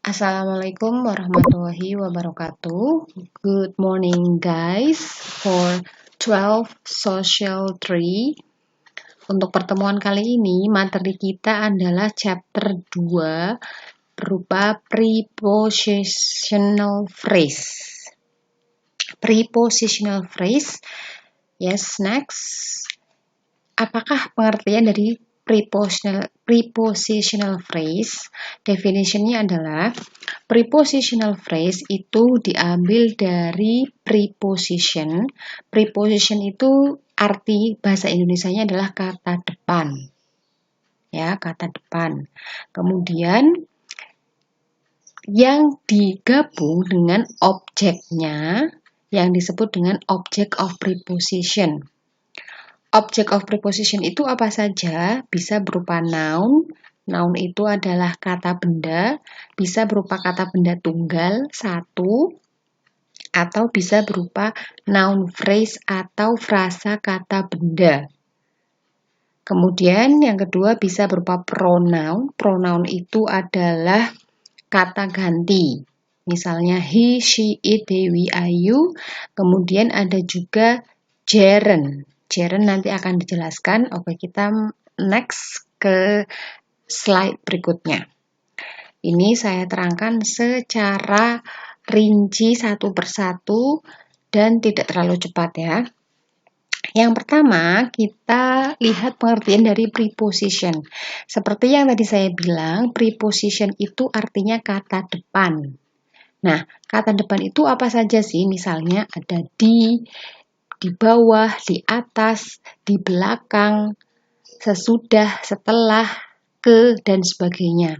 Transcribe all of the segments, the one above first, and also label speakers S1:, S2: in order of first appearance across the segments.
S1: Assalamualaikum warahmatullahi wabarakatuh. Good morning guys for 12 Social 3. Untuk pertemuan kali ini materi kita adalah chapter 2 berupa prepositional phrase. Prepositional phrase. Yes, next. Apakah pengertian dari prepositional phrase? Definitionnya adalah prepositional phrase itu diambil dari preposition. Preposition itu arti bahasa Indonesianya adalah kata depan. Ya, kata depan. Kemudian yang digabung dengan objeknya yang disebut dengan object of preposition. Object of preposition itu apa saja? Bisa berupa noun. Noun itu adalah kata benda, bisa berupa kata benda tunggal, satu, atau bisa berupa noun phrase atau frasa kata benda. Kemudian yang kedua bisa berupa pronoun. Pronoun itu adalah kata ganti. Misalnya he, she, it, they, we, I, you. Kemudian ada juga gerund. Gerund nanti akan dijelaskan. Oke, kita next ke slide berikutnya. Ini saya terangkan secara rinci satu persatu dan tidak terlalu cepat ya. Yang pertama, kita lihat pengertian dari preposition. Seperti yang tadi saya bilang, preposition itu artinya kata depan. Nah, kata depan itu apa saja sih? Misalnya ada di bawah, di atas, di belakang, sesudah, setelah, ke, dan sebagainya.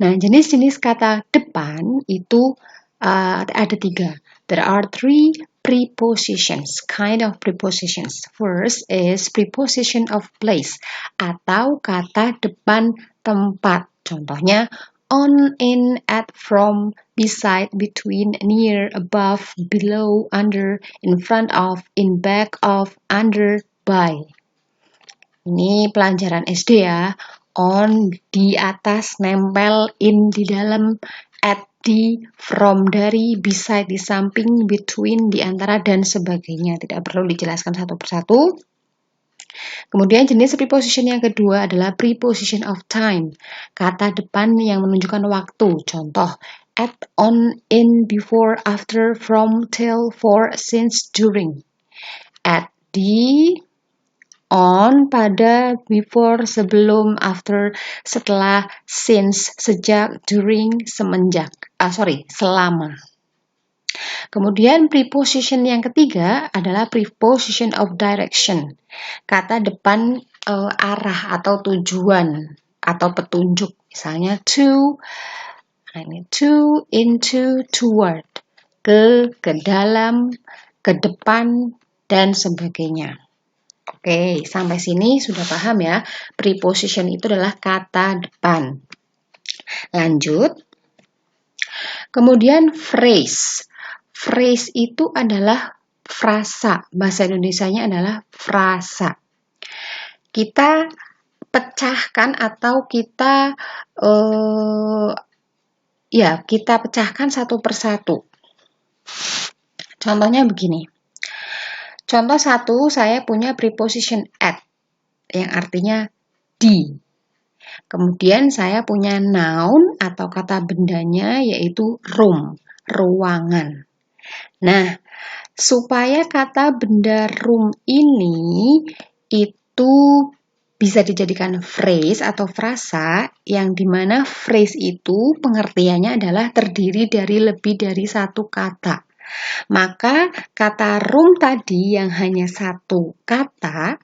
S1: Nah, jenis-jenis kata depan itu ada tiga. There are three prepositions, kind of prepositions. First is preposition of place, atau kata depan tempat. Contohnya, on, in, at, from, beside, between, near, above, below, under, in front of, in back of, under, by. Ini pelajaran SD ya. On, di atas, nempel, in, di dalam, at, di, from, dari, beside, di samping, between, di antara, dan sebagainya. Tidak perlu dijelaskan satu persatu. Kemudian jenis preposition yang kedua adalah preposition of time. Kata depan yang menunjukkan waktu. Contoh, at, on, in, before, after, from, till, for, since, during. At, di, on, pada, before, sebelum, after, setelah, since, sejak, during, semenjak. Selama. Kemudian preposition yang ketiga adalah preposition of direction. Kata depan arah atau tujuan atau petunjuk. Misalnya to, into, toward, ke dalam, ke depan, dan sebagainya. Oke, sampai sini sudah paham ya. Preposition itu adalah kata depan. Lanjut. Kemudian phrase. Phrase itu adalah frasa. Bahasa Indonesianya adalah frasa. Kita pecahkan atau kita pecahkan satu persatu. Contohnya begini. Contoh satu, saya punya preposition at yang artinya di. Kemudian saya punya noun atau kata bendanya yaitu room, ruangan. Nah, supaya kata benda room ini itu bisa dijadikan phrase atau frasa yang dimana phrase itu pengertiannya adalah terdiri dari lebih dari satu kata. Maka kata room tadi yang hanya satu kata,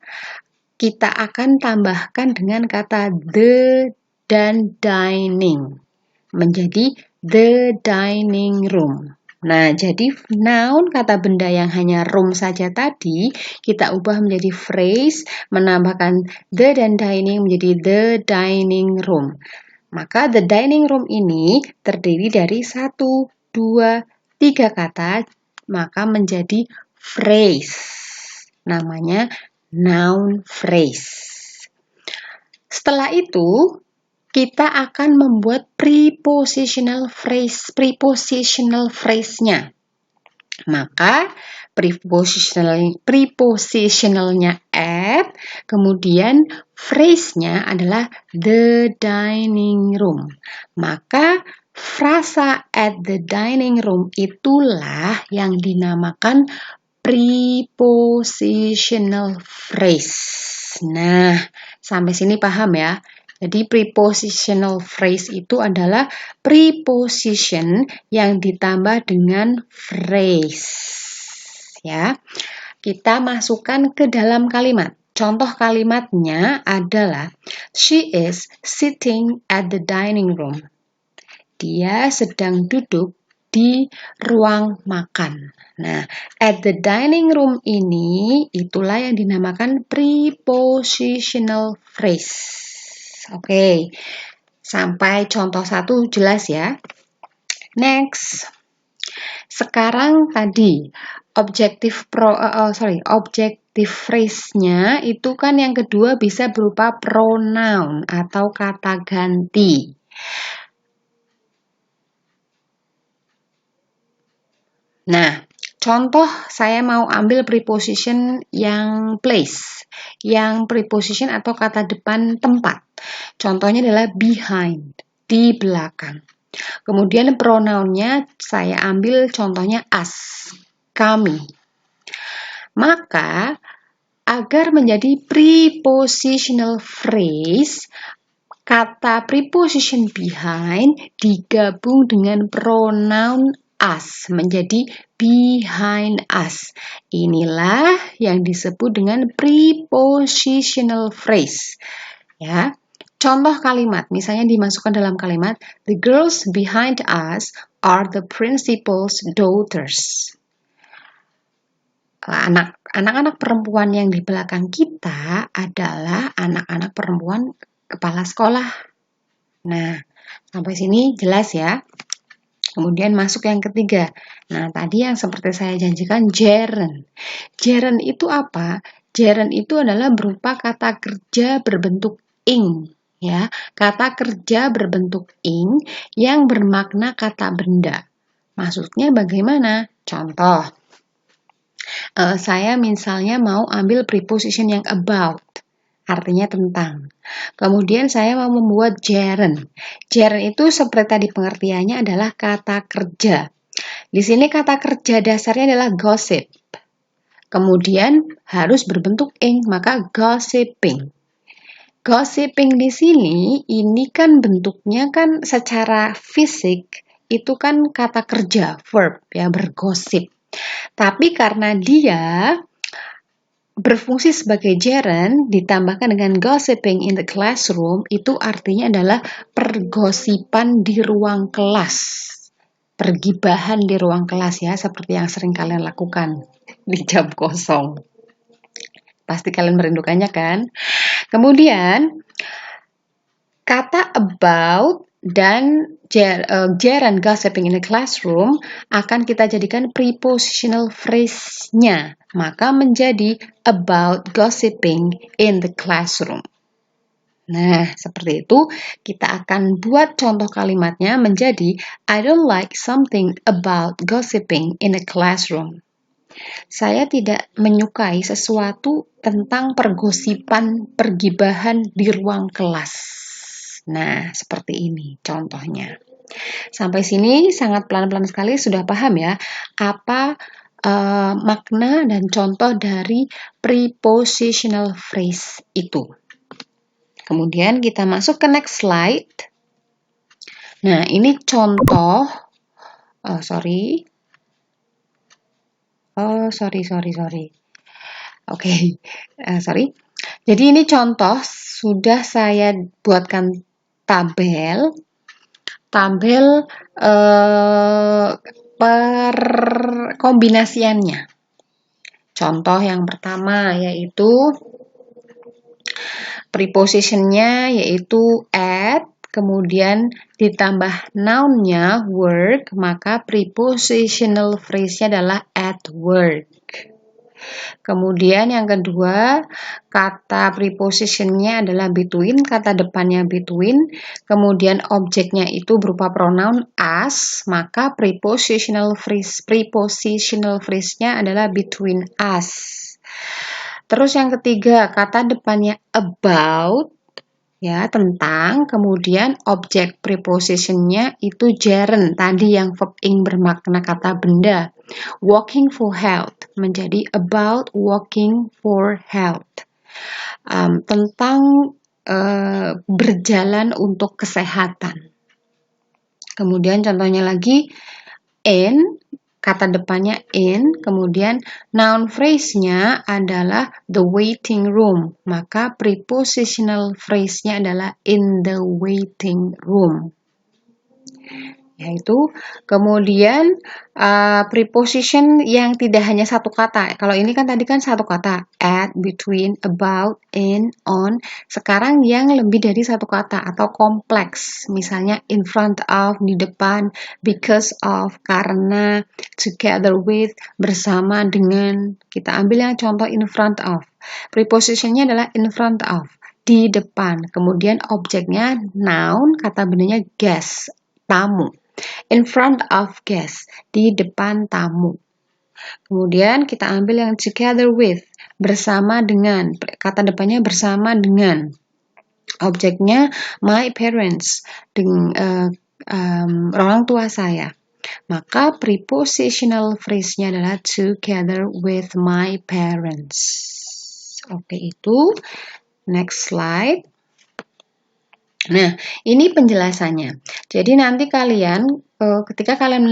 S1: kita akan tambahkan dengan kata the dan dining. Menjadi the dining room. Nah, jadi noun kata benda yang hanya room saja tadi, kita ubah menjadi phrase, menambahkan the dan dining menjadi the dining room. Maka the dining room ini terdiri dari 1, 2, 3 kata, maka menjadi phrase. Namanya noun phrase. Setelah itu, kita akan membuat prepositional phrase-nya. Maka prepositionalnya at, kemudian phrase-nya adalah the dining room. Maka frasa at the dining room itulah yang dinamakan prepositional phrase. Nah, sampai sini paham ya? Jadi prepositional phrase itu adalah preposition yang ditambah dengan phrase. Ya. Kita masukkan ke dalam kalimat. Contoh kalimatnya adalah she is sitting at the dining room. Dia sedang duduk di ruang makan. Nah, at the dining room ini itulah yang dinamakan prepositional phrase. Oke, sampai contoh 1 jelas ya. Next. Sekarang tadi objective phrase-nya itu kan yang kedua bisa berupa pronoun atau kata ganti. Nah, contoh saya mau ambil preposition yang place, yang preposition atau kata depan tempat. Contohnya adalah behind, di belakang. Kemudian pronounnya saya ambil contohnya us, kami. Maka, agar menjadi prepositional phrase, kata preposition behind digabung dengan pronoun us menjadi behind us. Inilah yang disebut dengan prepositional phrase. Ya. Contoh kalimat, misalnya dimasukkan dalam kalimat, the girls behind us are the principal's daughters. Anak-anak perempuan yang di belakang kita adalah anak-anak perempuan kepala sekolah. Nah, sampai sini jelas ya. Kemudian masuk yang ketiga. Nah, tadi yang seperti saya janjikan, gerund. Gerund itu apa? Gerund itu adalah berupa kata kerja berbentuk ing. Ya, kata kerja berbentuk ing yang bermakna kata benda. Maksudnya bagaimana? Contoh, saya misalnya mau ambil preposition yang about, artinya tentang. Kemudian saya mau membuat gerund. Gerund itu seperti tadi pengertiannya adalah kata kerja. Di sini kata kerja dasarnya adalah gossip. Kemudian harus berbentuk ing, maka gossiping. Gossiping di sini, ini kan bentuknya kan secara fisik, itu kan kata kerja, verb, ya, bergosip. Tapi karena dia berfungsi sebagai gerund, ditambahkan dengan gossiping in the classroom, itu artinya adalah pergosipan di ruang kelas. Pergibahan di ruang kelas ya, seperti yang sering kalian lakukan di jam kosong. Pasti kalian merindukannya kan? Kemudian, kata about dan gerund gossiping in the classroom akan kita jadikan prepositional phrase-nya. Maka menjadi about gossiping in the classroom. Nah, seperti itu kita akan buat contoh kalimatnya menjadi I don't like something about gossiping in the classroom. Saya tidak menyukai sesuatu tentang pergosipan, pergibahan di ruang kelas. Nah, seperti ini contohnya. Sampai sini sangat pelan-pelan sekali sudah paham ya apa makna dan contoh dari prepositional phrase itu. Kemudian kita masuk ke next slide. Nah, ini contoh. Sorry. Oke, sorry. Jadi ini contoh sudah saya buatkan tabel perkombinasiannya. Contoh yang pertama yaitu prepositionnya yaitu at, kemudian ditambah noun-nya work, maka prepositional phrase-nya adalah at work. Kemudian yang kedua, kata prepositionnya adalah between, kata depannya between. Kemudian objeknya itu berupa pronoun us, maka prepositional phrase-nya adalah between us. Terus yang ketiga, kata depannya about, ya, tentang, kemudian objek prepositionnya itu gerund, tadi yang verb ing bermakna kata benda. Walking for health menjadi about walking for health. Tentang berjalan untuk kesehatan. Kemudian contohnya lagi, in, kata depannya in, kemudian noun phrase-nya adalah the waiting room, maka prepositional phrase-nya adalah in the waiting room. Yaitu kemudian preposition yang tidak hanya satu kata. Kalau ini kan tadi kan satu kata, at, between, about, in, on. Sekarang yang lebih dari satu kata atau kompleks. Misalnya in front of, di depan, because of, karena, together with, bersama dengan. Kita ambil yang contoh in front of. Prepositionnya adalah in front of, di depan. Kemudian objeknya noun, kata bendanya guest, tamu. In front of guests, di depan tamu. Kemudian kita ambil yang together with, bersama dengan, kata depannya bersama dengan. Objeknya my parents, orang tua saya. Maka prepositional phrase-nya adalah together with my parents. Oke, itu. Next slide. Nah, ini penjelasannya. Jadi nanti kalian, ketika kalian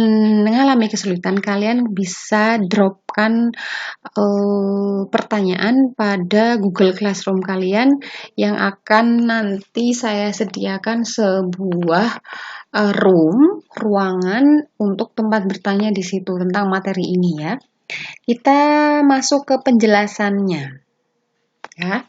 S1: mengalami kesulitan, kalian bisa dropkan pertanyaan pada Google Classroom kalian yang akan nanti saya sediakan sebuah ruangan untuk tempat bertanya di situ tentang materi ini ya. Kita masuk ke penjelasannya. Ya.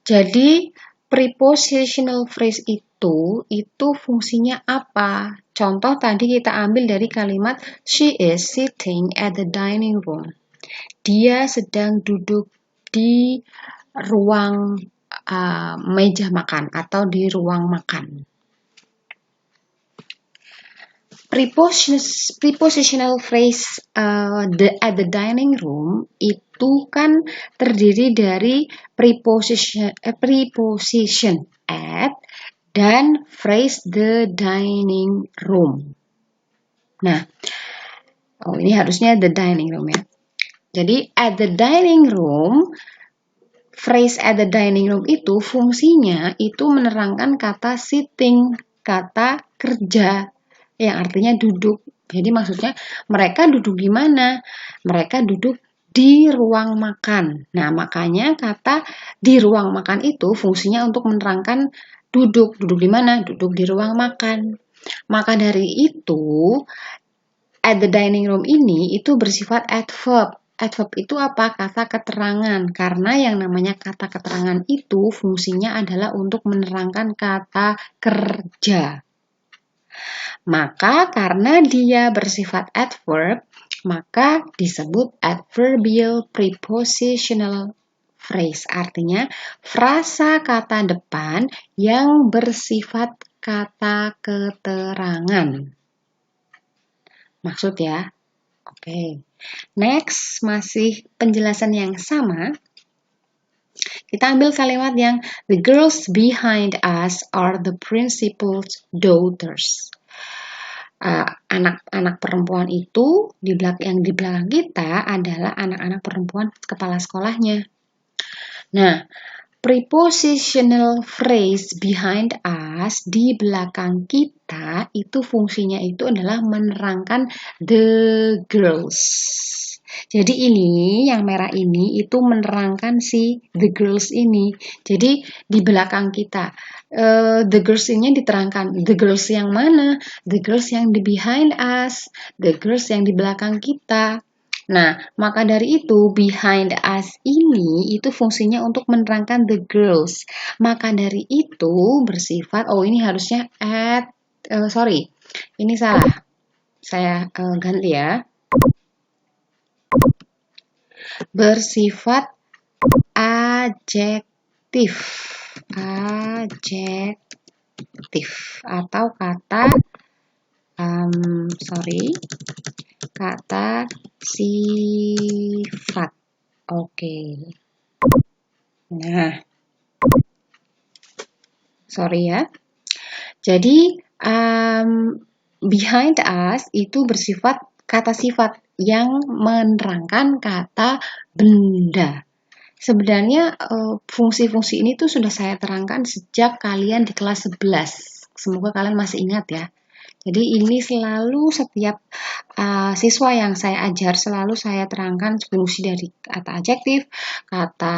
S1: Jadi prepositional phrase itu fungsinya apa? Contoh tadi kita ambil dari kalimat she is sitting at the dining room. Dia sedang duduk di ruang meja makan atau di ruang makan. Prepositional phrase at the dining room itu kan terdiri dari preposition at dan phrase the dining room. Nah, ini harusnya the dining room ya. Jadi at the dining room, phrase at the dining room itu fungsinya itu menerangkan kata sitting, kata kerja, yang artinya duduk. Jadi maksudnya mereka duduk di mana? Mereka duduk di ruang makan. Nah, makanya kata di ruang makan itu fungsinya untuk menerangkan duduk. Duduk di mana? Duduk di ruang makan. Maka dari itu, at the dining room ini itu bersifat adverb. Adverb itu apa? Kata keterangan. Karena yang namanya kata keterangan itu fungsinya adalah untuk menerangkan kata kerja. Maka karena dia bersifat adverb, maka disebut adverbial prepositional phrase. Artinya frasa kata depan yang bersifat kata keterangan. Maksud ya? Oke. Next, masih penjelasan yang sama. Kita ambil kalimat yang the girls behind us are the principal's daughters. Anak-anak perempuan itu yang di belakang kita adalah anak-anak perempuan kepala sekolahnya. Nah, prepositional phrase behind us, di belakang kita, itu fungsinya itu adalah menerangkan the girls. Jadi ini, yang merah ini, itu menerangkan si the girls ini. Jadi di belakang kita, the girls ini diterangkan. The girls yang mana? The girls yang di behind us. The girls yang di belakang kita. Nah, maka dari itu, behind us ini, itu fungsinya untuk menerangkan the girls. Maka dari itu, bersifat, ini harusnya ini salah. Saya ganti ya. bersifat adjektif. Adjektif atau kata kata sifat. Oke. Nah, sorry ya. Jadi behind us itu bersifat kata sifat yang menerangkan kata benda. Sebenarnya fungsi-fungsi ini tuh sudah saya terangkan sejak kalian di kelas 11. Semoga kalian masih ingat ya. Jadi ini selalu setiap siswa yang saya ajar selalu saya terangkan fungsi dari kata adjektif, kata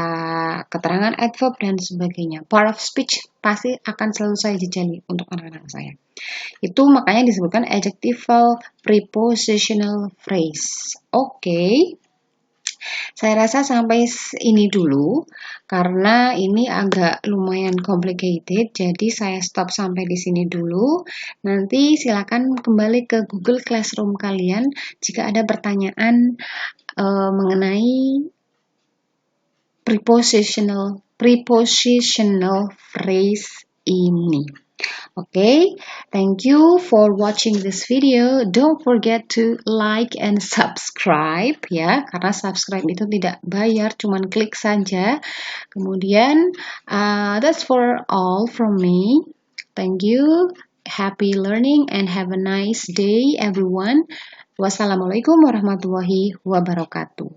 S1: keterangan adverb dan sebagainya. Part of speech pasti akan selalu saya jejali untuk anak-anak saya. Itu makanya disebutkan adjectival prepositional phrase. Oke. Saya rasa sampai ini dulu karena ini agak lumayan complicated, jadi saya stop sampai di sini dulu. Nanti silakan kembali ke Google Classroom kalian jika ada pertanyaan mengenai prepositional phrase ini. Okay, thank you for watching this video. Don't forget to like and subscribe ya, karena subscribe itu tidak bayar, cuman klik saja. Kemudian that's for all from me. Thank you. Happy learning and have a nice day everyone. Wassalamualaikum warahmatullahi wabarakatuh.